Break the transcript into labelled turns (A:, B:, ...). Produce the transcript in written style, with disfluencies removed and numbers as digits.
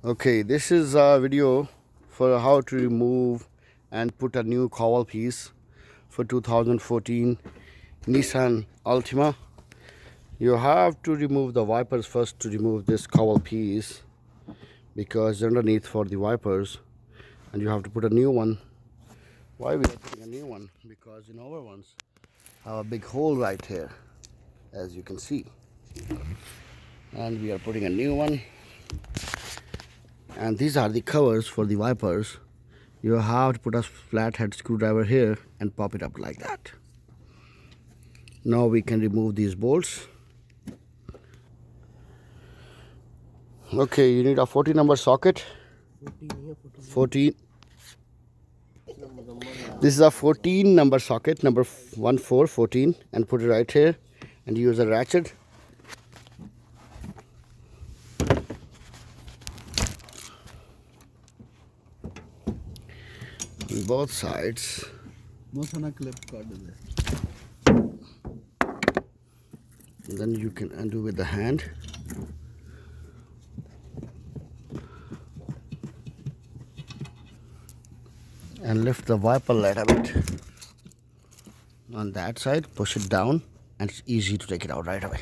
A: Okay, this is a video for how to remove and put a new cowl piece for 2014 Nissan Altima. You have to remove the wipers first to remove this cowl piece because underneath for the wipers, and you have to put a new one. Why we are putting a new one? Because in our ones have a big hole right here, as you can see, and we are putting a new one. And these are the covers for the wipers. You have to put a flathead screwdriver here and pop it up like that. Now we can remove these bolts. Okay, you need a 14 number socket. 14. This is a 14 number socket, number 14, and put it right here and use a ratchet. On both sides. And then you can undo with the hand. And lift the wiper lid a bit. On that side, push it down, and it's easy to take it out right away.